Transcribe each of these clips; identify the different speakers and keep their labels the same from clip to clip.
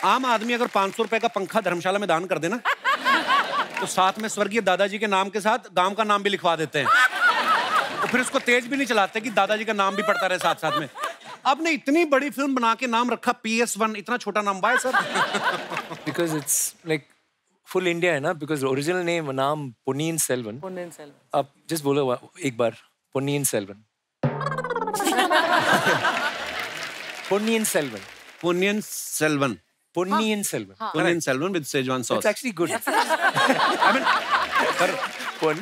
Speaker 1: आम आदमी अगर 500 रुपए का पंखा धर्मशाला में दान कर देना तो साथ में स्वर्गीय दादाजी के नाम के साथ गांव का नाम भी लिखवा देते हैं, तो फिर उसको तेज भी नहीं चलाते कि दादाजी का नाम भी पड़ता रहे साथ साथ में। आपने इतनी बड़ी फिल्म बना के नाम रखा PS1, इतना छोटा नाम बाय sir?
Speaker 2: Because it's like full India है ना, because original name नाम Ponniyin Selvan.
Speaker 3: Ponniyin Selvan.
Speaker 2: आप just बोलो एक बार Ponniyin Selvan. Ponniyin Selvan.
Speaker 1: Ponniyin Selvan.
Speaker 2: Ponniyin Selvan.
Speaker 1: Ponniyin Selvan with Szechuan sauce.
Speaker 2: It's actually good.
Speaker 1: I mean,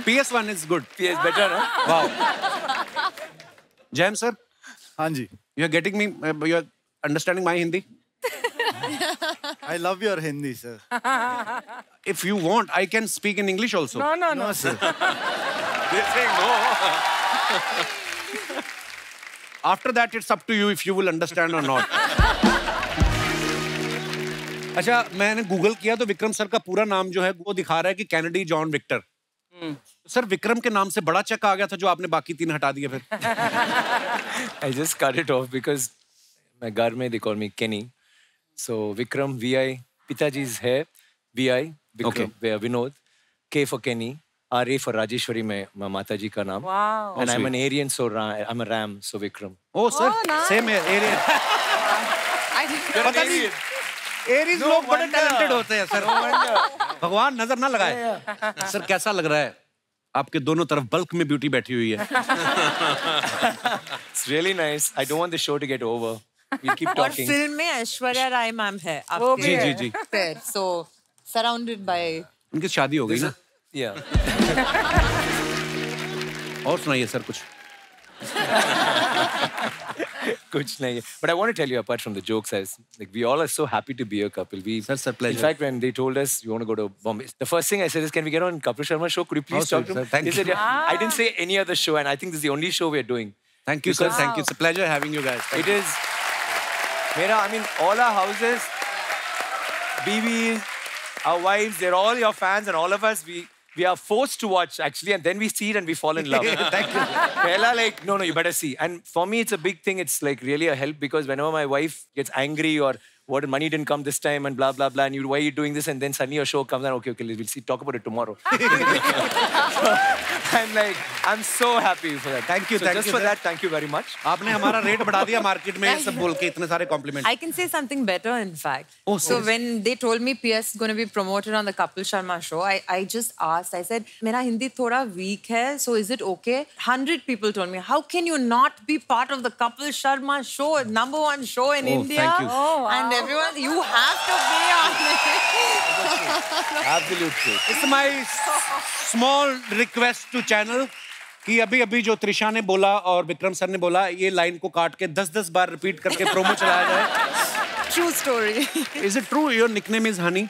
Speaker 1: PS1 is good.
Speaker 2: PS better, ना?
Speaker 1: Wow. Jam sir.
Speaker 4: हाँ जी.
Speaker 1: You are getting me. You are understanding my Hindi.
Speaker 4: I love your Hindi, sir.
Speaker 1: If you want, I can speak in English also.
Speaker 4: No, sir.
Speaker 1: They're saying no. After that, it's up to you if you will understand or not. अच्छा, मैंने Google किया तो Vikram sir का पूरा नाम जो है वो दिखा रहा है कि Kennedy John Victor. Sir Vikram के नाम से बड़ा चक्का आ गया था जो आपने बाकी 3 हटा दिए फिर।
Speaker 2: I just cut it off because my घर में they call me Kenny. So Vikram VI, पिताजी's है VI, Vikram Vinod, K for Kenny, RA for Rajeshwari में माता जी का नाम.
Speaker 3: Wow.
Speaker 2: And I'm an Aryan, so I'm a Ram, so Vikram.
Speaker 1: Oh sir,
Speaker 3: nice.
Speaker 1: same है Aryan. पता नहीं Aries लोग बड़े टैलेंटेड होते हैं सर, भगवान नजर ना लगाए। सर कैसा लग रहा है आपके दोनों तरफ बल्क में ब्यूटी बैठी हुई है?
Speaker 2: It's really nice. I don't want the show to get over. We'll keep
Speaker 5: और
Speaker 2: talking.
Speaker 5: फिल्म में ऐश्वर्या राय मैम है
Speaker 3: वो भी है।
Speaker 1: जी
Speaker 5: आपके so surrounded by
Speaker 1: उनकी शादी हो गई ना?
Speaker 2: Yeah.
Speaker 1: और सुनाइए सर कुछ।
Speaker 2: कुछ नहीं है. But I want to tell you, apart from the jokes, like we all are so happy to be a couple.
Speaker 1: Sir, pleasure.
Speaker 2: In fact, when they told us you want to go to Bombay, the first thing I said is, "Can we get on Kapil Sharma show? Could you please talk to
Speaker 1: sir,
Speaker 2: him?"
Speaker 1: thank
Speaker 2: They
Speaker 1: you.
Speaker 2: said, "Yeah." I didn't say any other show, and I think this is the only show we're doing.
Speaker 1: Thank you sir, thank you. It's a pleasure having you guys.
Speaker 2: It is. Mera, I mean, all our houses, BBs, our wives, they're all your fans, and all of us, we are forced to watch actually, and then we see it and we fall in love.
Speaker 1: Thank you.
Speaker 2: Pehla, like, no, you better see. And for me, it's a big thing. It's like really a help because whenever my wife gets angry or what money didn't come this time and blah, blah, blah, and why are you doing this? And then suddenly your show comes and okay, we'll see, talk about it tomorrow. So, I'm like, I'm so happy for that.
Speaker 1: Thank you,
Speaker 2: so
Speaker 1: thank
Speaker 2: just
Speaker 1: you,
Speaker 2: for
Speaker 1: sir.
Speaker 2: that, thank you very much.
Speaker 1: आपने हमारा rate बढ़ा दिया market में सब बोल के इतने सारे complement.
Speaker 5: I can say something better, in fact.
Speaker 1: Oh,
Speaker 5: so
Speaker 1: serious?
Speaker 5: when they told me PS is going to be promoted on the Kapil Sharma show, I just asked. I said, "मेरा हिंदी थोड़ा weak है, so is it okay?" 100 people told me, "How can you not be part of the Kapil Sharma show, #1 show in India?"
Speaker 1: Thank you.
Speaker 3: Oh, wow.
Speaker 5: And everyone, you have to be on it.
Speaker 2: Absolute truth.
Speaker 1: It's my small request to channel कि अभी जो त्रिशा ने बोला और Vikram sir ने बोला ये line को काट के 10-10 बार रिपीट करके प्रोमो चलाया जाए।
Speaker 5: True story.
Speaker 1: Is it true your nickname is Honey?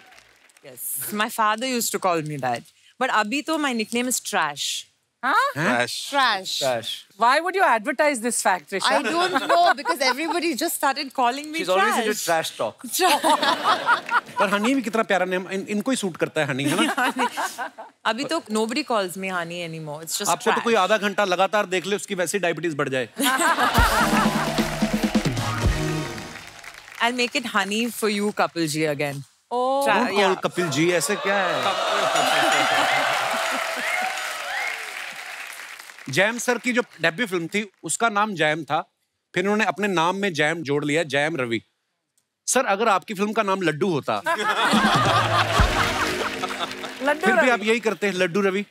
Speaker 5: Yes. My father used to call me that. But abhi to my nickname is Trash.
Speaker 3: Huh?
Speaker 5: Trash.
Speaker 2: Gosh.
Speaker 3: Why would you advertise this fact, Trisha?
Speaker 5: I don't know because everybody just started calling me
Speaker 2: She's
Speaker 5: Trash.
Speaker 2: always into trash talk.
Speaker 1: पर हनी भी कितना प्यारा name, इनको ही suit करता है हनी, है ना?
Speaker 5: अभी तो nobody calls me Honey anymore. It's just
Speaker 1: आपको तो कोई आधा घंटा लगातार देख ले उसकी वैसी डायबिटीज बढ़ जाए।
Speaker 5: I'll make it Honey for you, Kapil ji, again.
Speaker 3: Oh.
Speaker 1: Don't call Kapil ji, ऐसे क्या है? जैम सर की जो डेब्यू फिल्म थी उसका नाम जैम था, फिर उन्होंने अपने नाम में जैम जोड़ लिया, जैम रवि। सर अगर आपकी फिल्म का नाम लड्डू होता फिर भी आप यही करते हैं, लड्डू रवि।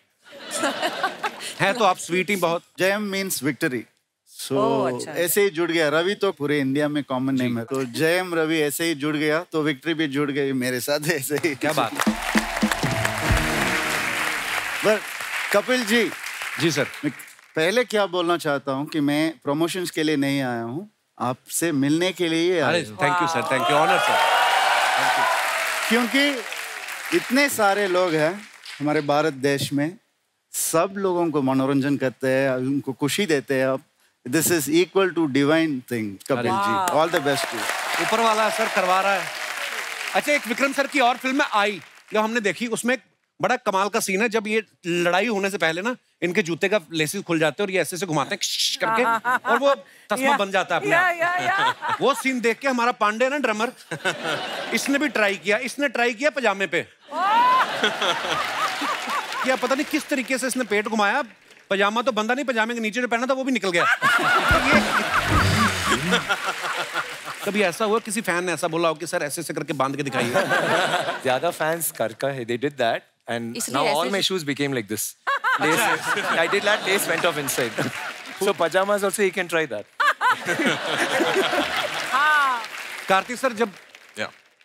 Speaker 1: है तो आप स्वीट ही बहुत।
Speaker 4: जैम मीन्स विक्ट्री, सो
Speaker 3: अच्छा।
Speaker 4: ऐसे ही जुड़ गया। रवि तो पूरे इंडिया में कॉमन नेम है, तो जैम रवि ऐसे ही जुड़ गया, तो विक्ट्री भी जुड़ गई मेरे साथ ऐसे ही।
Speaker 1: क्या बात है।
Speaker 4: पर कपिल जी,
Speaker 1: जी सर।
Speaker 4: मैं पहले क्या बोलना चाहता हूँ कि मैं प्रमोशंस के लिए नहीं आया हूँ, आपसे मिलने के लिए आया
Speaker 1: अरे
Speaker 4: हूँ।
Speaker 1: Thank you sir, thank you, honour sir.
Speaker 4: क्योंकि इतने सारे लोग हैं हमारे भारत देश में, सब लोगों को मनोरंजन करते हैं, उनको खुशी देते हैं। आप this is equal to divine thing Kapil ji, all the best too.
Speaker 1: ऊपर वाला सर करवा रहा है। अच्छा, एक विक्रम सर की और फिल्म में आई जो हमने देखी, उसमें एक बड़ा कमाल का सीन है। जब ये लड़ाई होने से पहले ना इनके जूते का लेसेस खुल जाते हैं और ये ऐसे से घुमाते हैं करके और वो तस्मा बन जाता है अपने आप। वो सीन देख के हमारा पांडे ना ड्रमर, इसने भी ट्राई किया, इसने ट्राई किया पजामे पे। क्या पता नहीं किस तरीके से इसने पेट घुमाया, पजामा तो बंदा नहीं, पजामे के नीचे जो पहना था वो भी निकल गया। कभी ऐसा हुआ किसी फैन ने ऐसा बोला हो कि सर ऐसे ऐसे करके बांध के दिखाइए?
Speaker 2: ज्यादा फैंस करका है, they did that and
Speaker 5: इसलिए
Speaker 2: now all
Speaker 5: ऐसे
Speaker 2: my shoes became like this. Lace, I did that, lace went off inside. So pajamas also you can try that.
Speaker 1: Kartik sir, जब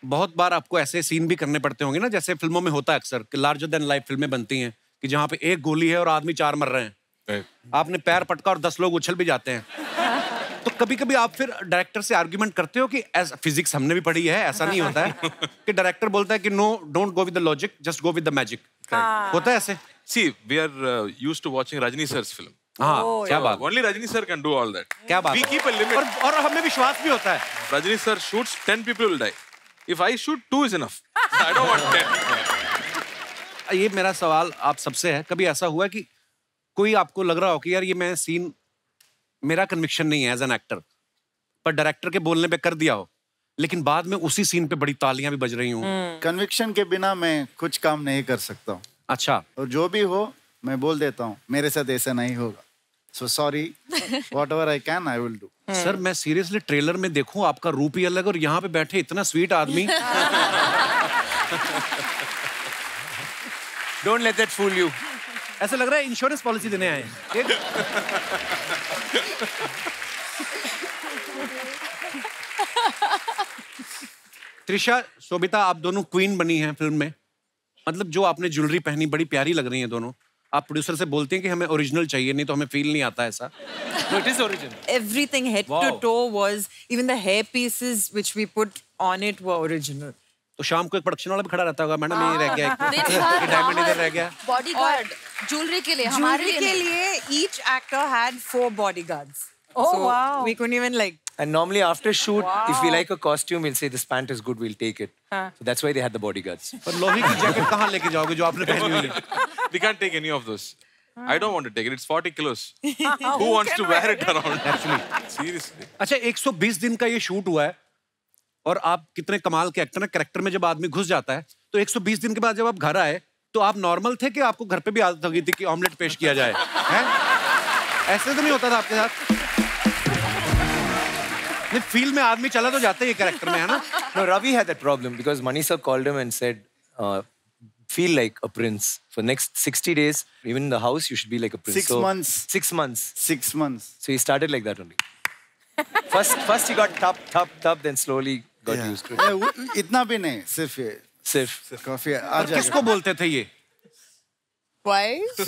Speaker 1: बहुत बार आपको ऐसे सीन भी करने पड़ते होंगे ना, जैसे फिल्मों में होता है अक्सर कि लार्जर देन लाइफ फिल्में बनती हैं कि जहाँ पे एक गोली है और आदमी 4 मर रहे हैं, आपने पैर पटका और 10 लोग उछल भी जाते हैं, तो कभी कभी आप फिर डायरेक्टर से आर्ग्यूमेंट करते हो कि फिजिक्स हमने भी पढ़ी है, ऐसा नहीं होता है कि डायरेक्टर बोलता है कि no, don't go with the logic, just go with the magic, होता है ऐसे?
Speaker 6: See, we are used to watching Rajini sir's film.
Speaker 1: हाँ, क्या बात,
Speaker 6: Only Rajini sir can do all that.
Speaker 1: क्या बात,
Speaker 6: We keep a limit.
Speaker 1: और हमें विश्वास भी होता है।
Speaker 6: Rajini sir shoots, 10 people will die. If I shoot, 2 is enough. I don't want 10.
Speaker 1: ये मेरा सवाल आप सबसे है, कभी ऐसा हुआ कि कोई आपको लग रहा हो कि यार ये मैं सीन, मेरा कन्विक्शन नहीं है एज एन एक्टर, पर डायरेक्टर के बोलने पे कर दिया हो, लेकिन बाद में उसी सीन पे बड़ी तालियां भी बज रही हूँ?
Speaker 4: कन्विक्शन के बिना मैं कुछ काम नहीं कर सकता हूँ।
Speaker 1: अच्छा।
Speaker 4: और जो भी हो मैं बोल देता हूँ, मेरे साथ ऐसा नहीं होगा, so sorry, whatever I can I will do.
Speaker 1: Sir मैं सीरियसली ट्रेलर में देखूं आपका रूप ही अलग और यहाँ पे बैठे इतना स्वीट आदमी।
Speaker 2: Don't let that fool you.
Speaker 1: ऐसा लग रहा है इंश्योरेंस पॉलिसी देने आए हैं। त्रिशा, शोभिता, आप दोनों क्वीन बनी हैं फिल्म में। मतलब जो आपने ज्वेलरी पहनी बड़ी प्यारी लग रही है दोनों। आप प्रोड्यूसर से बोलते हैं कि हमें ओरिजिनल चाहिए, नहीं तो हमें फील नहीं आता ऐसा।
Speaker 2: No, it is original.
Speaker 5: Everything head to
Speaker 1: Wow.
Speaker 5: toe was, even the hair pieces which we put on it were original.
Speaker 1: तो शाम को एक प्रोडक्शन वाला भी खड़ा रहता होगा, मैडम ये रह गया, ये डायमंड इधर रह गया।
Speaker 7: बॉडीगार्ड ज्वेलरी के लिए, हमारे
Speaker 5: Jewelry के लिए each actor had 4 bodyguards.
Speaker 3: Oh,
Speaker 5: so
Speaker 3: wow.
Speaker 5: we couldn't even like.
Speaker 2: And normally after shoot, if we like a costume, we'll say this pant is good, we'll take it. So that's why they had the bodyguards.
Speaker 1: पर लोही की jacket कहाँ लेके जाओगे जो आपने पहनी हुई है?
Speaker 6: We can't take any of those. I don't want to take it. It's 40 kilos. Who wants to wear it around? Actually, seriously.
Speaker 1: अच्छा, 120 दिन का ये शूट हुआ है और आप कितने कमाल के एक्टर हैं। कैरेक्टर में जब आदमी घुस जाता है तो 120 दिन के बाद जब आप घर आए तो आप नॉर्मल थे कि आपको घर पे भी आदत हो गई थी कि ऑमलेट पेश किया जाए? हैं? ऐसे तो नहीं होता था आपके साथ? नहीं, फील्ड में आदमी चला तो जाता है ये कैरेक्टर में, है ना?
Speaker 2: No, Ravi had that problem because Mani sir called him and said, feel like a prince. For next 60 days, even in the house, you should be like a prince.
Speaker 4: 6 months.
Speaker 2: 6 months.
Speaker 4: 6 months.
Speaker 2: So he started like that only. First he got top, then slowly got used to it.
Speaker 4: इतना भी नहीं, सिर्फ ये
Speaker 2: Sif.
Speaker 4: काफी आ
Speaker 1: और किसको
Speaker 4: जाएगा।
Speaker 1: बोलते थे ये?
Speaker 5: Wife?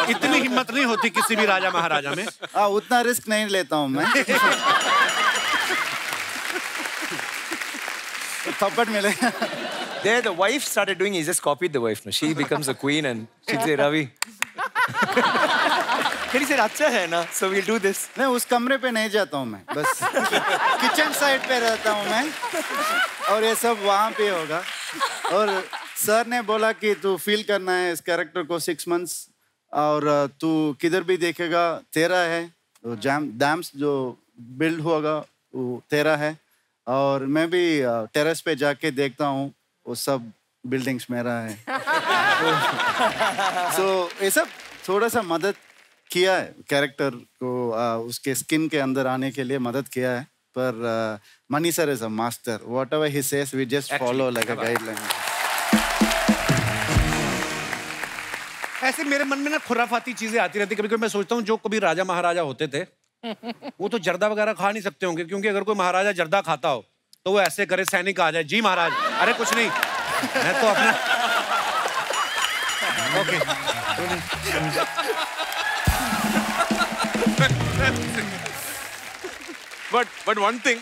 Speaker 1: इतनी हिम्मत नहीं होती किसी भी राजा महाराजा में।
Speaker 4: उतना रिस्क नहीं लेता हूँ मैं। थप्पड़ मिलेगा।
Speaker 2: There the wife started doing, he just copied the wife. No? She becomes a queen and she'd say, Ravi. Then he said, अच्छा है ना, so we'll do this.
Speaker 4: नहीं, उस कमरे पे नहीं जाता हूँ मैं, बस किचन साइड पे रहता हूँ मैं, और ये सब वहाँ पे होगा। और सर ने बोला कि तू फील करना है इस कैरेक्टर को 6 months, और तू किधर भी देखेगा तेरा है, तो डैम्स जो बिल्ड होगा वो तेरा है, और मैं भी टेरेस पे जाके देखता हूँ वो सब बिल्डिंग्स मेरा है। सो ये सब थोड़ा सा मदद किया है कैरेक्टर को उसके स्किन के अंदर आने के लिए मदद किया है, पर Mani sir is a master, whatever he says we just follow like a guideline.
Speaker 1: ऐसे मेरे मन में ना खुराफाती चीजें आती रहती, कभी कभी मैं सोचता हूँ जो कभी राजा महाराजा होते थे वो तो जर्दा वगैरह खा नहीं सकते होंगे, क्योंकि अगर कोई महाराजा जर्दा खाता हो तो वो ऐसे करे, सैनिक आ जाए, जी महाराज, अरे कुछ नहीं, मैं तो अपना okay.
Speaker 6: But one thing,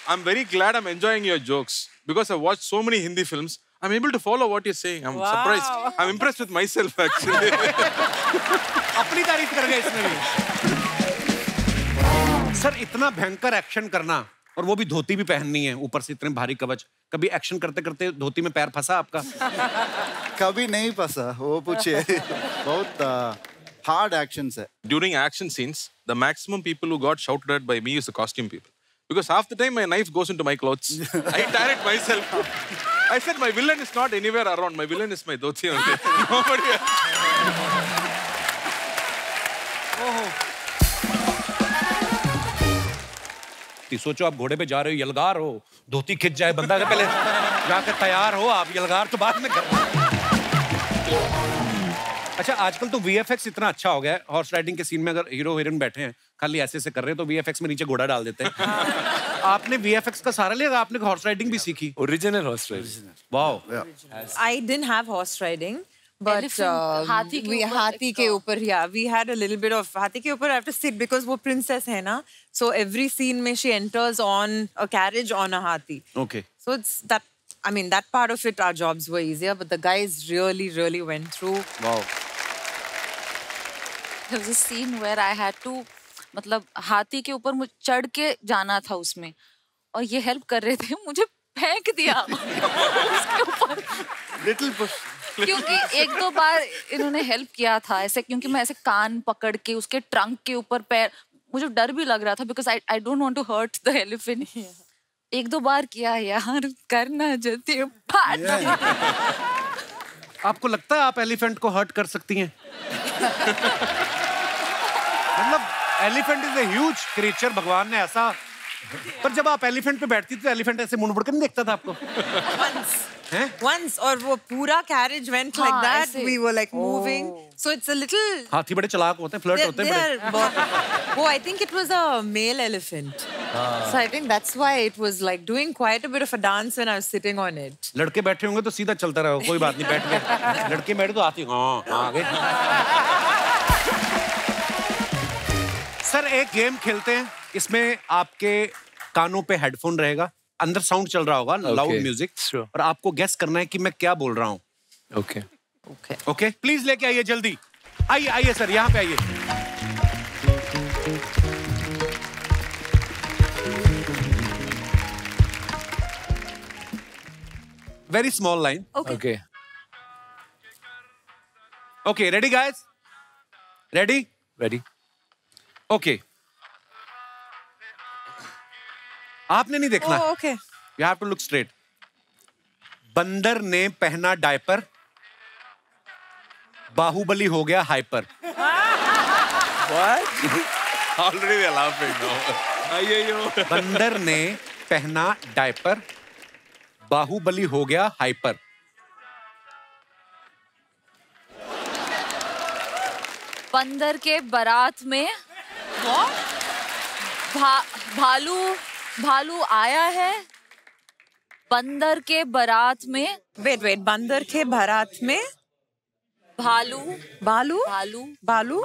Speaker 6: I'm very glad I'm enjoying your jokes because I've watched so many Hindi films. I'm able to follow what you're saying. I'm surprised. I'm impressed with myself actually.
Speaker 1: अपनी तारीफ कर गए इसमें भी। Sir इतना भयंकर action करना और वो भी धोती भी पहननी है, ऊपर से इतने भारी कवच, कभी एक्शन करते करते धोती में पैर फंसा आपका?
Speaker 4: कभी नहीं फंसा, वो पूछिए। बहुत हार्ड एक्शंस है।
Speaker 6: During action scenes, the maximum people who got shouted at by me is the costume people. Because half the time my knife goes into my clothes. I tear it myself. I said my villain is not anywhere around. My villain is my dhoti only. Nobody else.
Speaker 1: सोचो आप घोड़े पे जा रहे हो, यलगार हो, धोती खिंच जाए बंदा के पहले जाकर तैयार हो आप, यलगार तो बाद में कर। अच्छा आजकल तो VFX इतना अच्छा हो गया है, हॉर्स राइडिंग के सीन में अगर हीरो हीरोइन बैठे हैं खाली ऐसे से कर रहे हैं तो VFX में नीचे घोड़ा डाल देते हैं। आपने VFX का सारा लिया, आपने हॉर्स राइडिंग भी सीखी?
Speaker 2: Original horse riding.
Speaker 1: Wow.
Speaker 5: I didn't have horse riding. But
Speaker 7: Elephant, हाथी के ऊपर
Speaker 5: हाथी के ऊपर, yeah, we had a little bit of हाथी के ऊपर. I have to sit because वो princess है ना, so every scene में she enters on a carriage on a हाथी.
Speaker 1: Okay.
Speaker 5: So it's that. I mean, that part of it, our jobs were easier, but the guys really went through.
Speaker 1: Wow.
Speaker 7: There was a scene where I had to, मतलब हाथी के ऊपर मुझे चढ़ के जाना था उसमें, और ये हेल्प कर रहे थे, मुझे फेंक दिया उसके ऊपर।
Speaker 4: Little push.
Speaker 7: क्योंकि एक दो बार इन्होंने हेल्प किया था ऐसे, क्योंकि मैं ऐसे कान पकड़ के उसके ट्रंक के ऊपर पैर, मुझे डर भी लग रहा था because I don't want to hurt the elephant. एक दो बार किया यार, करना जल्दी।
Speaker 1: आपको लगता है आप एलिफेंट को हर्ट कर सकती हैं? मतलब elephant is a huge creature, भगवान ने ऐसा, पर जब आप एलिफेंट पे बैठती थी तो एलिफेंट ऐसे मुड़ मुड़ कर नहीं देखता था आपको?
Speaker 5: Once, और वो पूरा carriage went like that. We were like moving. So it's a little.
Speaker 1: हाथी बड़े चालाक होते हैं, फ्लर्ट होते हैं बड़े।
Speaker 5: Oh, I think it was a male elephant. So I think that's why it was like doing quite a bit of a dance when I was sitting on it.
Speaker 1: लड़के बैठे होंगे तो सीधा चलता रहो, कोई बात नहीं, बैठ गए। लड़के बैठे तो हाथी हाँ आगे। सर एक गेम खेलते हैं, इसमें आपके कानों पे हेडफोन रहेगा, अंदर साउंड चल रहा होगा, लाउड म्यूजिक, और आपको गेस करना है कि मैं क्या बोल रहा हूँ। ओके प्लीज लेके आइए जल्दी, आइए सर, यहाँ पे आइए। Very small line. Okay ready guys? Ready? Okay आपने नहीं देखना।
Speaker 5: Okay.
Speaker 1: You have to look straight. बंदर ने पहना डायपर, बाहुबली हो गया hyper.
Speaker 6: What? Already they're laughing now.
Speaker 1: बंदर ने पहना डायपर, बाहुबली हो गया हाइपर।
Speaker 7: बंदर के बारात में भालू आया है। बंदर के बारात में
Speaker 5: वेट बंदर के बारात में भालू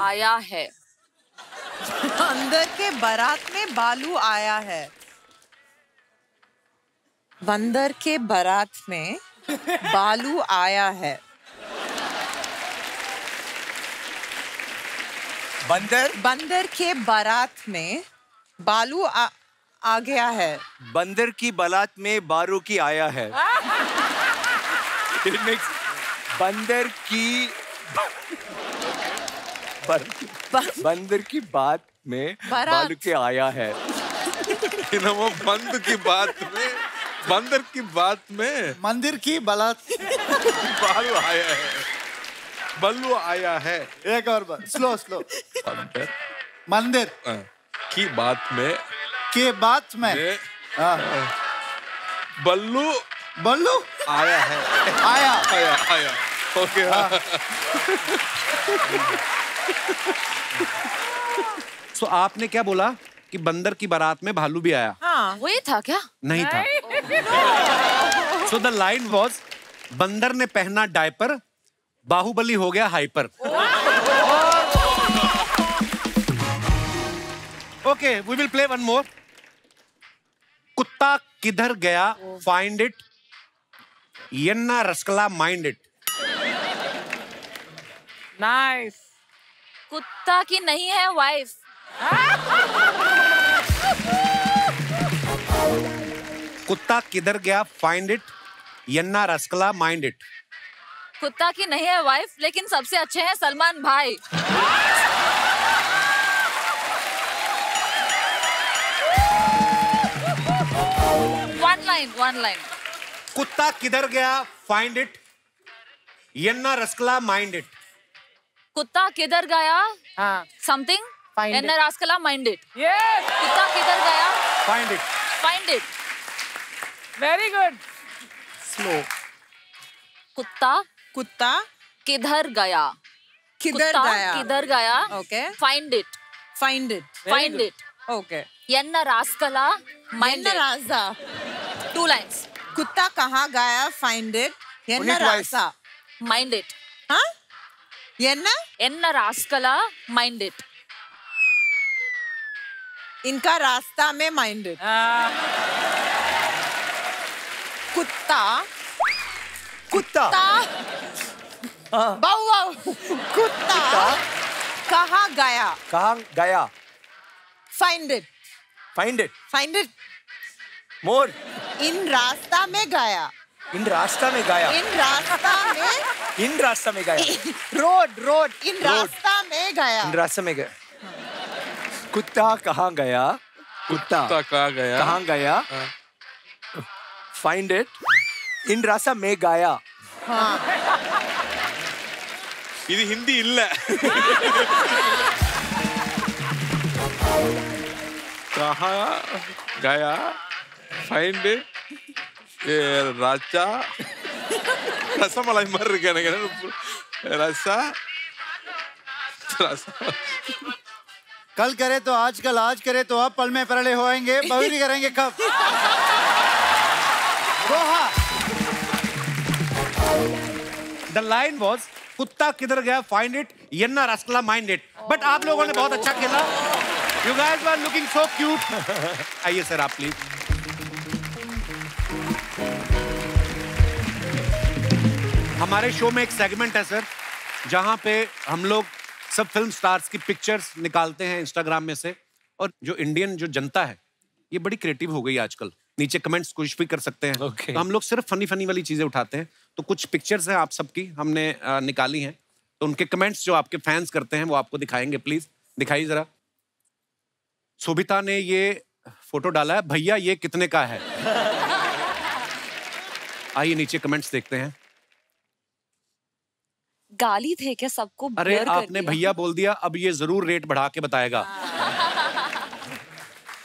Speaker 7: आया है।
Speaker 5: बंदर के बारात में भालू आया है। बंदर के बारात में भालू आया है। बंदर के बारात में बालू आ गया है।
Speaker 2: बंदर की बारात में बारू की आया है। बंदर की बात में बालू के आया है।
Speaker 6: वो बंद की बात में, बंदर की बात में
Speaker 4: मंदिर की बारात
Speaker 6: बालू आया है। बल्लू आया है।
Speaker 4: एक और बार, स्लो मंदिर
Speaker 6: की बात में बल्लू
Speaker 4: आया है।
Speaker 6: आया ओके।
Speaker 1: सो आपने क्या बोला कि बंदर की बारात में भालू भी आया?
Speaker 5: हाँ,
Speaker 7: वही था क्या?
Speaker 1: नहीं था। सो द लाइन वाज बंदर ने पहना डायपर, बाहुबली हो गया hyper. Okay we will play one more. कुत्ता किधर गया फाइंड इट, यन्ना रसकला माइंड इट।
Speaker 3: नाइस।
Speaker 7: कुत्ता की नहीं है वाइफ।
Speaker 1: कुत्ता किधर गया फाइंड इट, यन्ना रसकला माइंड इट।
Speaker 7: कुत्ता की नहीं है वाइफ, लेकिन सबसे अच्छे हैं सलमान भाई। One line.
Speaker 1: कुत्ता किधर गया, फाइंड इट। यन्ना रसकला, माइंड इट।
Speaker 7: कुत्ता किधर गया,
Speaker 3: हाँ,
Speaker 7: समथिंग,
Speaker 3: Find it.
Speaker 7: एन्ना रास्कला, माइंड इट।
Speaker 3: yes,
Speaker 7: कुत्ता किधर गया,
Speaker 1: find it.
Speaker 7: Find it.
Speaker 3: very good.
Speaker 1: Slow.
Speaker 7: कुत्ता
Speaker 5: कुत्ता
Speaker 7: किधर गया,
Speaker 5: किधर
Speaker 7: कुत्ता
Speaker 5: गया?
Speaker 7: किधर गया,
Speaker 5: Okay.
Speaker 7: Find it,
Speaker 5: Find it.
Speaker 7: Find it.
Speaker 5: Okay.
Speaker 7: एन्ना रास्कला, mind
Speaker 5: Yenna
Speaker 7: it.
Speaker 5: Raza.
Speaker 7: 2 lines,
Speaker 5: कुत्ता कहाँ गया? Find it. Yenna
Speaker 2: Only twice.
Speaker 5: Raza.
Speaker 7: Mind it.
Speaker 5: हाँ? Yenna?
Speaker 7: एन्ना रास्कला, माइंड इट।
Speaker 5: इनका रास्ता में माइंड इट। कुत्ता
Speaker 2: कुत्ता
Speaker 5: बाऊ बाऊ कुत्ता कहाँ गया?
Speaker 2: कहाँ गया,
Speaker 5: find it.
Speaker 2: Find it,
Speaker 5: find it.
Speaker 2: More,
Speaker 5: इन रास्ता में गया।
Speaker 2: इन रास्ता में गया,
Speaker 5: इन रास्ता में
Speaker 2: इन रास्ता में गया,
Speaker 5: रोड इन रास्ता में गया।
Speaker 2: इन रास्ता में गया। कुत्ता कहाँ गया, कुत्ता
Speaker 6: कुत्ता कहाँ गया?
Speaker 2: कहाँ गया, फाइंड इट, इन रास्ता में गया।
Speaker 6: இது ஹிந்தி இல்ல. कहाँ गया, find it, ராஜா ரசமலாய் மாதிரி இருக்கு எனக்கு. ரசா
Speaker 4: कल करे तो आजकल, आज करे तो अब, पल में परले होएंगे, बवरी करेंगे कब? गोहा।
Speaker 1: द लाइन वॉज कुत्ता किधर गया, फाइंड इट, यन्ना रसकला, माइंड इट। बट आप लोगों ने बहुत अच्छा खेला। You guys were looking so cute. आइए सर आप प्लीज। हमारे शो में एक सेगमेंट है सर, जहां पे हम लोग सब फिल्म स्टार्स की पिक्चर्स निकालते हैं इंस्टाग्राम में से। और जो इंडियन जो जनता है ये बड़ी क्रिएटिव हो गई आजकल। नीचे कमेंट्स कुछ भी कर सकते हैं।
Speaker 2: Okay.
Speaker 1: तो हम लोग सिर्फ फनी वाली चीजें उठाते हैं। तो कुछ पिक्चर्स हैं आप सबकी हमने निकाली हैं, तो उनके कमेंट्स जो आपके फैंस करते हैं वो आपको दिखाएंगे। प्लीज दिखाइए जरा। शोभिता ने ये फोटो डाला है, भैया ये कितने का है। आइए नीचे कमेंट्स देखते हैं।
Speaker 7: गाली थे क्या सबको?
Speaker 1: अरे
Speaker 7: blur कर
Speaker 1: आपने
Speaker 7: दिया।
Speaker 1: भैया बोल दिया, अब ये जरूर रेट बढ़ा के बताएगा।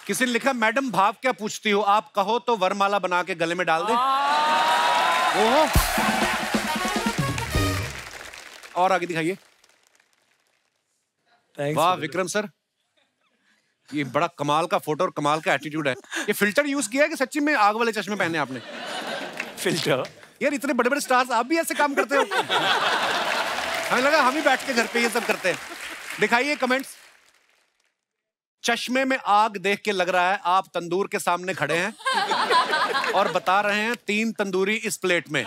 Speaker 1: किसी ने लिखा, मैडम भाव क्या पूछती हो, आप कहो तो वरमाला बना के गले में डाल दे। ओहो। और आगे दिखाइए। वाह विक्रम सर, ये बड़ा कमाल का फोटो और कमाल का एटीट्यूड है। ये फिल्टर यूज किया है कि सच्ची में आग वाले चश्मे पहने आपने?
Speaker 2: फिल्टर।
Speaker 1: यार इतने बड़े बड़े स्टार्स आप भी ऐसे काम करते हो? हमें लगा हम ही बैठ के घर पे ये सब करते हैं। दिखाइए कमेंट्स। चश्मे में आग देख के लग रहा है आप तंदूर के सामने खड़े हैं और बता रहे हैं 3 तंदूरी इस प्लेट में।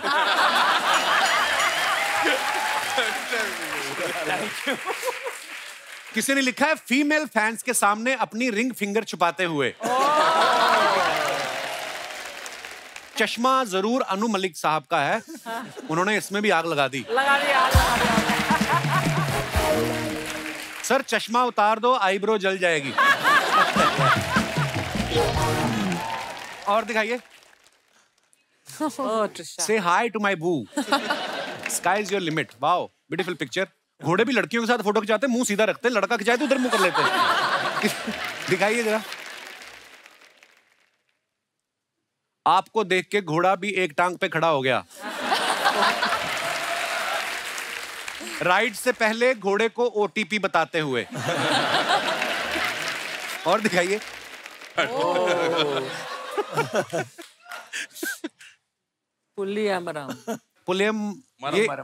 Speaker 1: किसी ने लिखा है, फीमेल फैंस के सामने अपनी रिंग फिंगर छुपाते हुए। चश्मा जरूर अनु मलिक साहब का है, उन्होंने इसमें भी आग लगा दी।
Speaker 3: लगा दिया।
Speaker 1: सर चश्मा उतार दो, आईब्रो जल जाएगी। और दिखाइए। से हाई टू माई बू, sky is your limit. Wow beautiful picture. घोड़े भी लड़कियों के साथ फोटो खिंचाते हैं, मुंह सीधा रखते हैं, लड़का खिंचाए तो उधर मुंह कर लेते हैं। दिखाइए जरा। आपको देख के घोड़ा भी एक टांग पे खड़ा हो गया। राइड से पहले घोड़े को ओटीपी बताते हुए। और दिखाइए। पुलियम,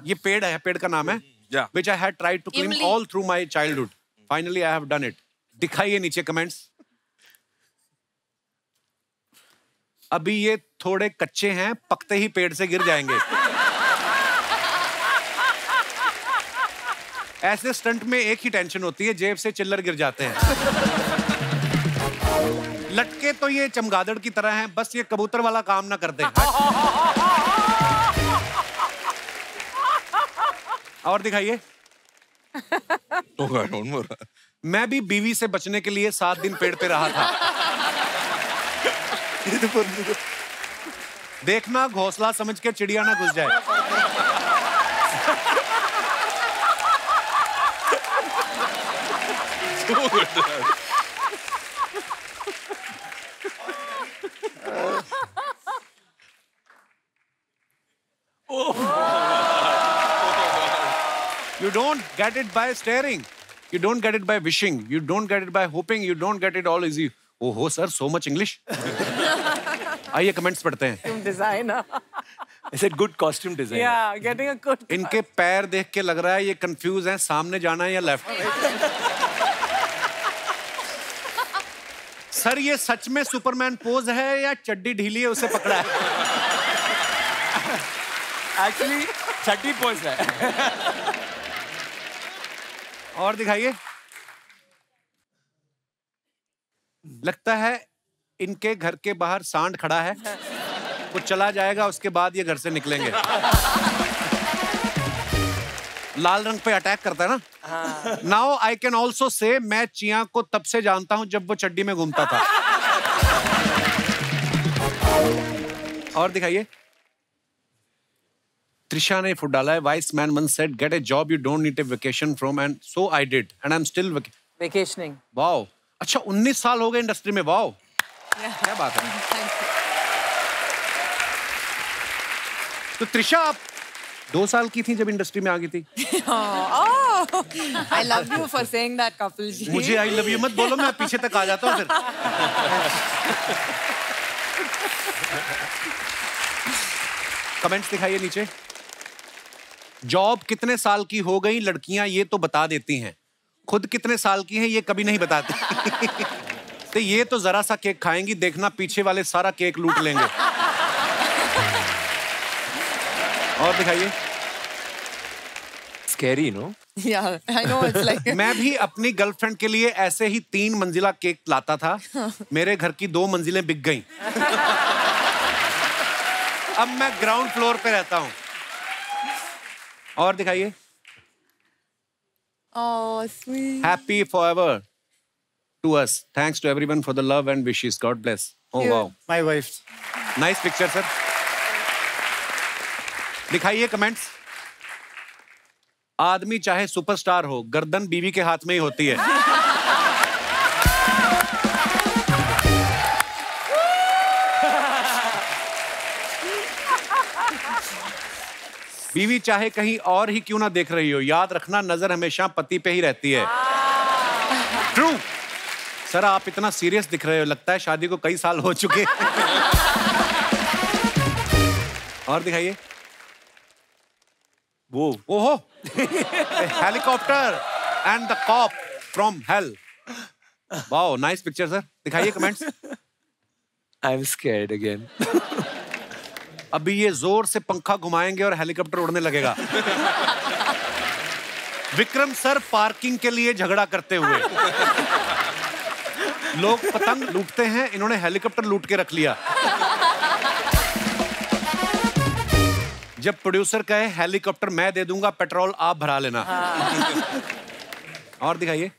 Speaker 1: ये पेड़ है, पेड़ का नाम है।
Speaker 6: Yeah.
Speaker 1: Which I had tried to climb
Speaker 7: इमली।
Speaker 1: all through my childhood. Finally I have done it. दिखाइए नीचे कमेंट्स। अभी ये थोड़े कच्चे हैं, पकते ही पेड़ से गिर जाएंगे। ऐसे स्टंट में एक ही टेंशन होती है, जेब से चिल्लर गिर जाते हैं। लटके तो ये चमगादड़ की तरह हैं, बस ये कबूतर वाला काम ना कर दे। और दिखाइए।
Speaker 6: Oh God, one more.
Speaker 1: मैं भी बीवी से बचने के लिए 7 दिन पेड़ पे रहा था। देखना घोंसला समझ के चिड़िया ना घुस जाए।
Speaker 6: So good.
Speaker 1: You don't get it by staring. You don't get it by wishing. You don't get it by hoping. You don't get it all easy. Oh, sir, so much English. आइए comments पढ़ते हैं।
Speaker 3: Designer.
Speaker 2: I said good costume design.
Speaker 3: Yeah, getting a good.
Speaker 1: इनके पैर देख के लग रहा है ये कंफ्यूज हैं, सामने जाना है या लेफ्ट। सर ये सच में सुपरमैन पोज है या चड्डी ढीली है उसे पकड़ा है?
Speaker 2: Actually, चड्डी pose है।
Speaker 1: और दिखाइए। लगता है इनके घर के बाहर सांड खड़ा है, वो चला जाएगा उसके बाद ये घर से निकलेंगे। लाल रंग पे अटैक करता है ना। Now I can also say मैं चिया को तब से जानता हूं जब वो चड्डी में घूमता था। और दिखाइए। त्रिशा ने फुट डाला है। Vice man once said get a job you don't need a vacation from and so I did and I'm still
Speaker 3: Vacationing.
Speaker 1: Wow. अच्छा 19 साल हो गए इंडस्ट्री में। वाओ क्या बात है। तो त्रिशा आप 2 साल की थी जब इंडस्ट्री में आ गई थी।
Speaker 5: I love you for saying that, Kapil ji.
Speaker 1: मुझे आई लव यू मत बोलो, मैं पीछे तक आ जाता हूँ फिर। कमेंट्स दिखाइए नीचे। जॉब कितने साल की हो गई लड़कियां ये तो बता देती हैं, खुद कितने साल की हैं ये कभी नहीं बताती। तो ये तो जरा सा केक खाएंगी, देखना पीछे वाले सारा केक लूट लेंगे। और दिखाइए।
Speaker 2: Scary, no?
Speaker 5: Yeah, I know it's like.
Speaker 1: मैं भी अपनी गर्लफ्रेंड के लिए ऐसे ही 3 मंजिला केक लाता था, मेरे घर की 2 मंजिलें बिक गईं। अब मैं ग्राउंड फ्लोर पे रहता हूँ। और दिखाइए।
Speaker 5: Oh, sweet.
Speaker 1: Happy forever to us. Thanks to everyone for the love and wishes. God bless. Oh wow.
Speaker 4: My wife.
Speaker 1: Nice picture, sir. दिखाइए कमेंट्स। आदमी चाहे सुपरस्टार हो, गर्दन बीवी के हाथ में ही होती है। बीवी चाहे कहीं और ही क्यों ना देख रही हो, याद रखना नजर हमेशा पति पे ही रहती है। ट्रू। सर आप इतना सीरियस दिख रहे हो, लगता है शादी को कई साल हो चुके। और दिखाइए। वो ओहो। Helicopter and the cop from hell. Wow nice picture sir. दिखाइए कमेंट्स।
Speaker 2: I'm scared again.
Speaker 1: अभी ये जोर से पंखा घुमाएंगे और हेलीकॉप्टर उड़ने लगेगा। विक्रम सर पार्किंग के लिए झगड़ा करते हुए। लोग पतंग लूटते हैं, इन्होंने हेलीकॉप्टर लूट के रख लिया। जब प्रोड्यूसर कहे हेलीकॉप्टर मैं दे दूंगा, पेट्रोल आप भरा लेना। और दिखाइए।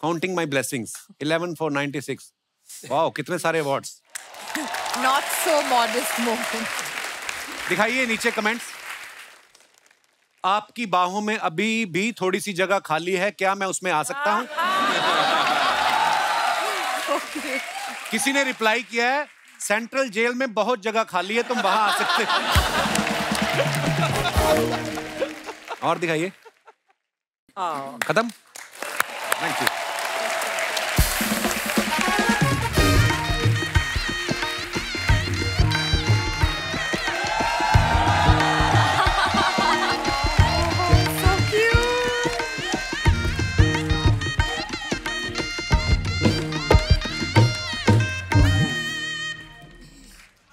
Speaker 1: Counting my blessings 11 for 96। Wow कितने सारे awards.
Speaker 5: Not so modest moment.
Speaker 1: दिखाइए नीचे कमेंट्स। आपकी बाहों में अभी भी थोड़ी सी जगह खाली है, क्या मैं उसमें आ सकता हूं? किसी ने रिप्लाई किया है सेंट्रल जेल में बहुत जगह खाली है, तुम वहां आ सकते हो। और दिखाइए। खत्म। Thank you.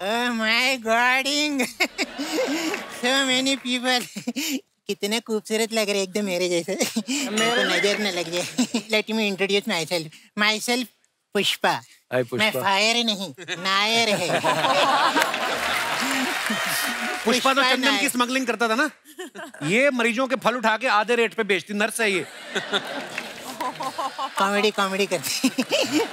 Speaker 8: Oh my God! So many people. कितने खूबसूरत लग रहे एकदम मेरे जैसे। मेरे नजर न लग जाए। Let me introduce myself. Myself Pushpa.
Speaker 2: Hi, Pushpa.
Speaker 8: मैं फायर नहीं, नायर है।
Speaker 1: पुष्पा तो चंदन की स्मगलिंग करता था ना। ये मरीजों के फल उठा के आधे रेट पे बेचती नर्स है ये।
Speaker 8: कॉमेडी करती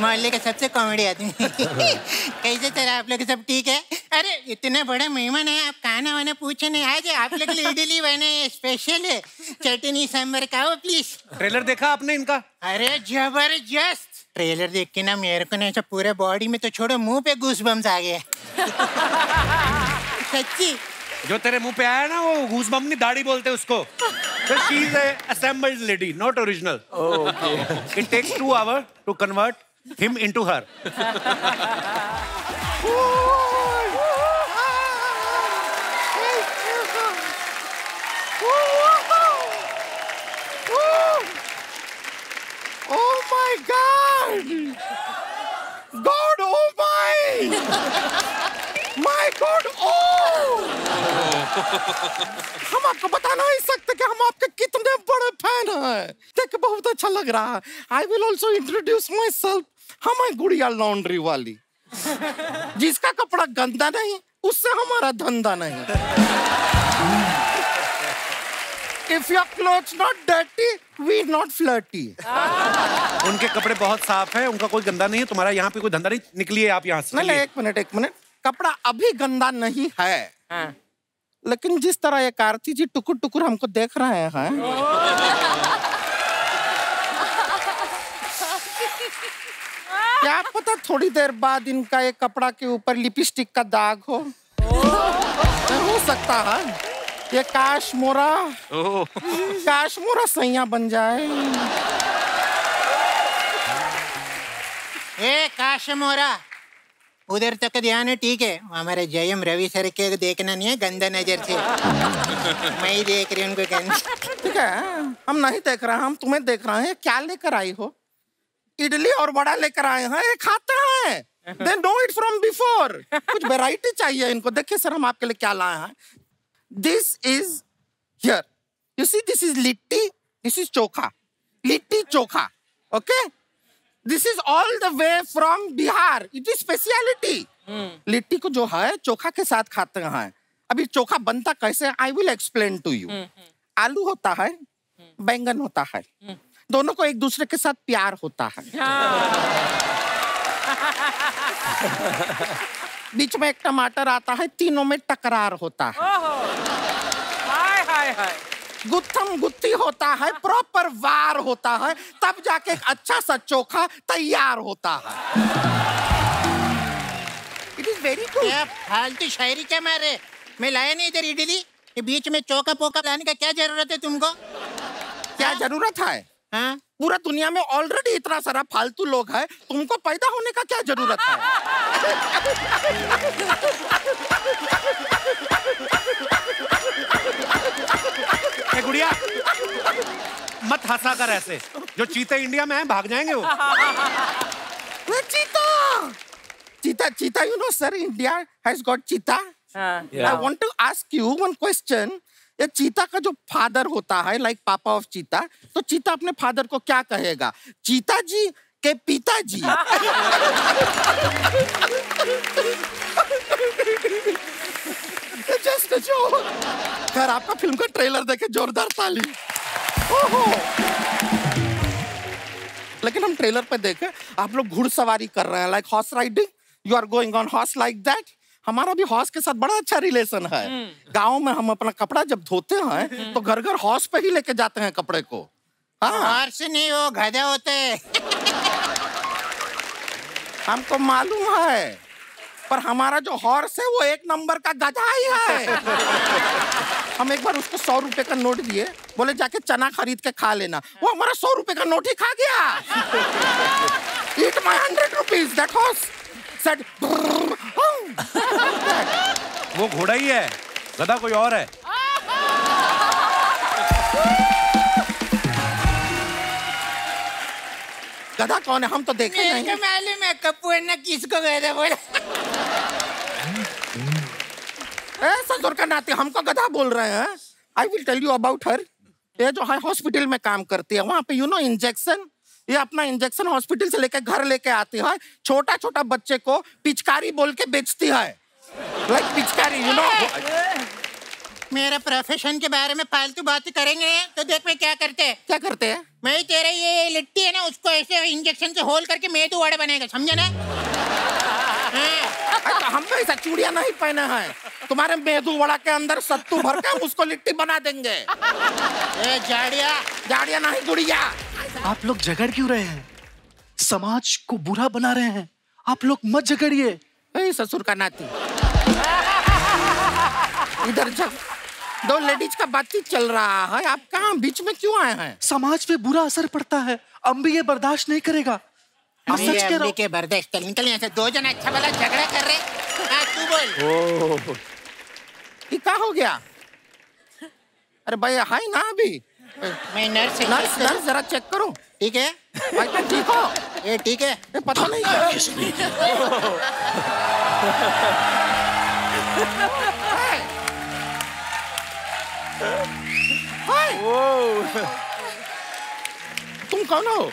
Speaker 8: मोहल्ले का सबसे कॉमेडी आदमी। कैसे तेरा आप लोग सब ठीक है? अरे इतने बड़े मेहमान है, आप खाना वाना पूछे नहीं? आज आप लोग के लिए इडली बने स्पेशल है, चटनी सांभर खाओ प्लीज।
Speaker 1: ट्रेलर देखा आपने इनका?
Speaker 8: अरे जबरदस्त ट्रेलर देख के ना मेरे को ना ऐसा पूरे बॉडी में तो छोड़ो मुंह पे गूज़बम्स आ गए। सच्ची
Speaker 1: जो तेरे मुंह पे आया ना वो गूज़बम्प नहीं दाढ़ी बोलते उसको। So she is a assembled lady, not original.
Speaker 2: Oh, okay.
Speaker 1: It takes 2 hours to convert him into her.
Speaker 9: Oh my God! God, oh my! My God, oh! हम आपको बता नहीं सकते कि हम आपके कितने बड़े फैन हैं। देख के बहुत अच्छा लग रहा है। I will also introduce myself. हम हैं गुड़िया लॉन्ड्री वाली, जिसका कपड़ा गंदा नहीं उससे हमारा धंधा नहीं। If your clothes not dirty, we not flirty.
Speaker 1: उनके कपड़े बहुत साफ हैं, उनका कोई गंदा नहीं है। तुम्हारा यहाँ पे कोई धंधा नहीं, निकलिए आप यहाँ से।
Speaker 9: नहीं, एक मिनट। कपड़ा अभी गंदा नहीं है, लेकिन जिस तरह ये कार्ती जी टुकुर टुकुर हमको देख रहे हैं, क्या पता थोड़ी देर बाद इनका ये कपड़ा के ऊपर लिपस्टिक का दाग हो सकता है ये काश्मोरा सैया बन जाए।
Speaker 8: ए काश्मोरा उधर तक ध्यान है, ठीक है? हमारे जयम रवि सर के देखना नहीं है गंदा नजर से। मैं ही देख रही हूँ उनको गंदा।
Speaker 9: ठीक है, हम नहीं देख रहे हैं, हम तुम्हें देख रहे हैं। क्या लेकर आई हो? इडली और वड़ा लेकर आए हैं, ये खाते हैं। They know it from before. कुछ वैरायटी चाहिए इनको। देखिए सर, हम आपके लिए क्या लाए हैं। This is here. You see, this is litti, this is chokha, litti chokha, okay? This is all the way from Bihar. It is speciality. Litti को जो है चोखा के साथ खाते हैं। अभी चोखा बनता कैसे? I will explain to you. आलू होता है, बैंगन होता है, दोनों को एक दूसरे के साथ प्यार होता है। बीच में एक टमाटर आता है, तीनों में टकरार होता है। गुत्थम गुत्ती होता है, प्रॉपर वार होता है, तब जाके एक अच्छा सा चोखा तैयार होता है। It is very good.
Speaker 8: क्या फालतू शायरी क्या मारे? मैं लाया नहीं इधर इडली, ये बीच में चौका पोका लाने का क्या जरूरत है तुमको?
Speaker 9: क्या जरूरत है?
Speaker 8: हाँ?
Speaker 9: पूरा दुनिया में ऑलरेडी इतना सारा फालतू लोग हैं, तुमको पैदा होने का क्या जरूरत है?
Speaker 1: गुड़िया मत हंसा कर ऐसे, जो चीते इंडिया में हैं भाग जाएंगे वो।
Speaker 9: चीता, you know sir, India has got cheetah. I want to ask you one question. ये चीता का जो फादर होता है, लाइक पापा ऑफ चीता, तो चीता अपने फादर को क्या कहेगा? चीता जी के पिताजी। Just a joke. खैर, आपका फिल्म का ट्रेलर देखे जोरदार ताली। ओहो। लेकिन हम ट्रेलर पे देखे आप लोग घुड़सवारी कर रहे हैं, like horse riding. You are going on horse like that. हमारा भी हॉर्स के साथ बड़ा अच्छा रिलेशन है। गांव में हम अपना कपड़ा जब धोते हैं तो घर घर हॉर्स पे ही लेके जाते हैं कपड़े को।
Speaker 8: हॉर्स नहीं, वो गधा होते हैं।
Speaker 9: हमको मालूम है, पर हमारा जो हॉर्स है वो एक नंबर का गधा ही है। हम एक बार उसको 100 रुपए का नोट दिए, बोले जाके चना खरीद के खा लेना। वो हमारा 100 रुपए का नोट ही खा गया। Eat my 100 rupees. That horse said,
Speaker 1: वो घोड़ा ही है, गधा कोई और है।
Speaker 9: गधा कौन है? हम तो देखे नहीं।
Speaker 8: मेरे को मालूम है कप्पू अन्ना किसको गधा बोला।
Speaker 9: ससुर का नाते हमको गधा बोल रहे हैं। I will tell you about her. ये जो है हॉस्पिटल में काम करती है, वहाँ पे यू नो इंजेक्शन, ये अपना इंजेक्शन हॉस्पिटल से लेके घर लेके आती है। छोटा छोटा बच्चे को पिचकारी बोल के बेचती है, लाइक पिचकारी, यू नो।
Speaker 8: मेरे प्रोफेशन के बारे में फालतू बातें करेंगे तो देख मैं क्या करते हैं।
Speaker 9: क्या करते हैं?
Speaker 8: मैं तेरे ये लिट्टी है ना उसको ऐसे इंजेक्शन से होल करके मेदू वड़ा बनेगा, समझे ना?
Speaker 9: तो हम भी ऐसा चूड़िया नहीं पहने हैं, तुम्हारे मेदू वड़ा के अंदर सत्तू भर के हम उसको लिट्टी बना देंगे।
Speaker 8: ए जाड़िया,
Speaker 9: जाड़िया नहीं गुड़िया।
Speaker 10: आप लोग झगड़ क्यों रहे हैं? समाज को बुरा बना रहे हैं। आप लोग मत झगड़िए।
Speaker 9: ससुर का नाती इधर दो लेडीज का बातचीत चल रहा है, आप कहाँ बीच में क्यों आए हैं?
Speaker 10: समाज पे बुरा असर पड़ता है, अम्बी ये बर्दाश्त नहीं करेगा। मैं सच कह रहा हूँ।
Speaker 8: के बर्दाश्त चल निकल यहाँ से। दो जन अच्छा वाला झगड़ा कर रहे। तू बोल।
Speaker 9: ये क्या हो गया? अरे भाई हाय ना अभी
Speaker 8: मैं नर्स
Speaker 9: नर्स जरा चेक करो।
Speaker 8: ठीक है
Speaker 9: भाई तुम ठीक हो?
Speaker 8: ये ठीक है।
Speaker 9: ये पता नहीं तुम कौन हो?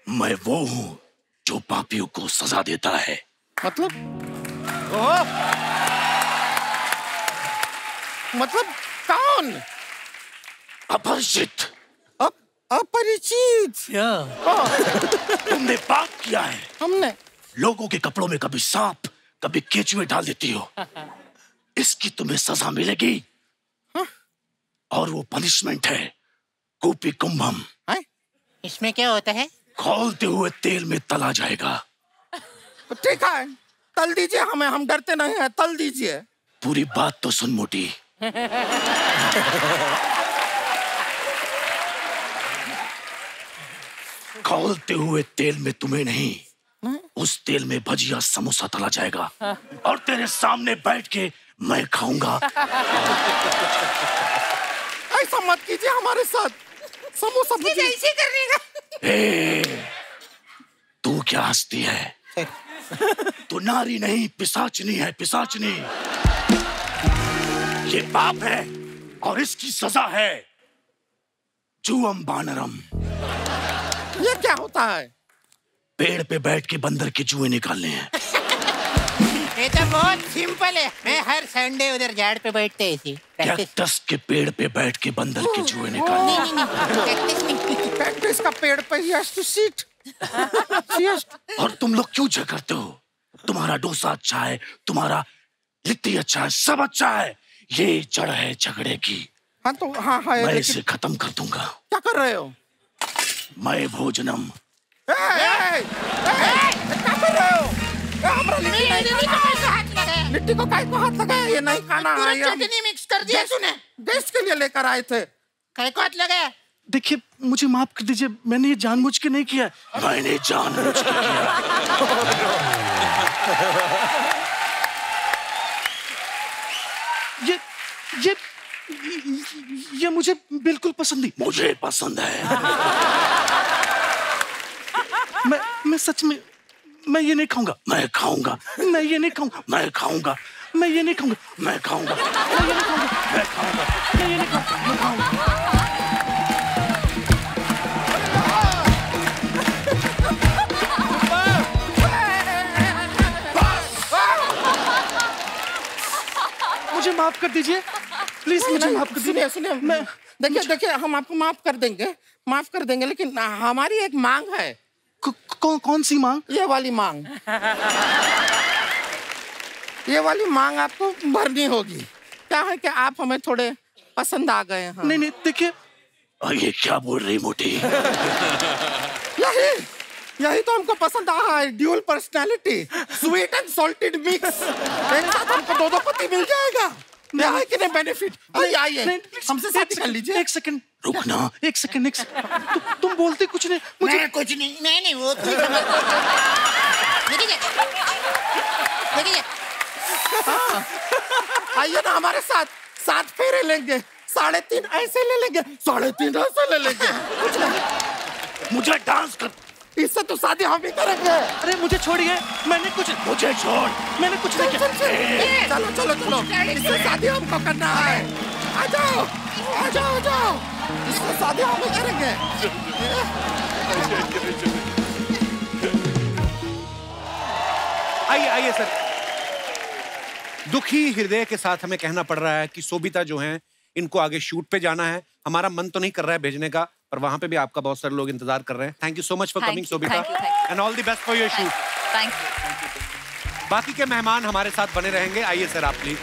Speaker 10: मैं वो हूँ जो पापियों को सजा देता है।
Speaker 9: मतलब कौन?
Speaker 10: अपरिचित।
Speaker 9: अपरिचित।
Speaker 10: तुमने पाप किया है।
Speaker 9: हमने
Speaker 10: लोगों के कपड़ों में कभी सांप कभी केचुए डाल देती हो। इसकी तुम्हें सजा मिलेगी। और वो पनिशमेंट है कूपी कुंभम।
Speaker 8: इसमें क्या होता है?
Speaker 10: खौलते हुए तेल में तला जाएगा।
Speaker 9: ठीक है, तल दीजिए हमें, हम डरते नहीं हैं, तल दीजिए।
Speaker 10: पूरी बात तो सुन मोटी। खौलते हुए तेल में तुम्हें नहीं, उस तेल में भजिया समोसा तला जाएगा और तेरे सामने बैठ के मैं खाऊंगा।
Speaker 9: ऐसा मत कीजिए हमारे साथ। समोसा भजिया
Speaker 8: ऐसे करने का।
Speaker 10: तू क्या हंसती है? तू नारी नहीं पिशाचनी है, पिशाचनी। ये पाप है और इसकी सजा है जुअम बानरम।
Speaker 9: ये क्या होता है?
Speaker 10: पेड़ पे बैठ के बंदर के जुए निकालने हैं।
Speaker 8: ये तो बहुत सिंपल है। मैं हर संडे उधर झाड़ पे बैठते ऐसी
Speaker 10: कैक्टस के पेड़ पे बैठ के बंदर के जुए निकालने।
Speaker 9: कैक्टस का पेड़ पे ही has to sit।
Speaker 10: और तुम लोग क्यों झगड़ते हो? तुम्हारा डोसा अच्छा है, तुम्हारा लिट्टी अच्छा है, सब अच्छा है। ये जड़ है झगड़े की।
Speaker 9: हाँ,
Speaker 10: मैं इसे खत्म कर दूंगा।
Speaker 9: क्या कर रहे हो?
Speaker 10: मैं भोजनम।
Speaker 9: क्या कर रहे हो? हमारा लिट्टी को काय को हाथ लगाया? ये नहीं खाना है।
Speaker 8: चटनी मिक्स कर दिया तूने।
Speaker 9: गेस्ट के लिए लेकर आए थे।
Speaker 8: काय को हाथ लगाया?
Speaker 10: देखिए मुझे माफ कर दीजिए, मैंने ये जानबूझ के नहीं किया। मैंने जानबूझ के किया। ये मुझे बिल्कुल पसंद नहीं। मुझे पसंद है। मैं सच में मैं ये नहीं खाऊंगा। मैं खाऊंगा। मैं ये नहीं खाऊंगा। मैं खाऊंगा। मैं ये नहीं खाऊंगा। मैं खाऊंगा। मैं ये नहीं खाऊंगा। मैं खाऊंगा। मैं ये नहीं खाऊंगा। मैं खाऊंगा। मुझे माफ कर दीजिए प्लीज, मुझे माफ कर दीजिए।
Speaker 9: सुनिए मैं देखिए हम आपको माफ कर देंगे, लेकिन हमारी एक मांग है।
Speaker 10: कौन सी मांग?
Speaker 9: ये वाली मांग। ये वाली मांग आपको भरनी होगी। क्या है कि आप हमें थोड़े पसंद आ गए हैं।
Speaker 10: नहीं देखिए, ये क्या बोल रही मोटी?
Speaker 9: यही तो हमको पसंद आ है। Dual personality, sweet and salted mix. एक साथ हमको दो पति मिल जाएगा। है कि नहीं बेनिफिट? आइए हमसे शादी कर लीजिए।
Speaker 10: एक सेकंड रुकना। एक सेकंड तुम बोलते कुछ नहीं।
Speaker 8: मुझे कुछ नहीं वो कुछ देखिए
Speaker 9: आइए ना हमारे साथ, 7 फेरे लेंगे, 3.5 ऐसे ले लेंगे, 3.5 ऐसे ले लेंगे।
Speaker 10: मुझे डांस कर।
Speaker 9: इससे तो शादी हम ही करेंगे।
Speaker 10: अरे मुझे छोड़िए, मैंने कुछ। मुझे छोड़, मैंने कुछ नहीं किया।
Speaker 9: चलो इससे शादी हमको करना है। आ जाओ इससे शादी हम ही करेंगे।
Speaker 1: आइए सर। दुखी हृदय के साथ हमें कहना पड़ रहा है कि सोबिता जो हैं इनको आगे शूट पे जाना है। हमारा मन तो नहीं कर रहा है भेजने का, पर वहां पे भी आपका बहुत सारे लोग इंतजार कर रहे हैं। Thank you so much for coming Sobita, and all the best for your shoot.
Speaker 7: Thank you.
Speaker 1: बाकी के मेहमान हमारे साथ बने रहेंगे। आइए सर आप प्लीज।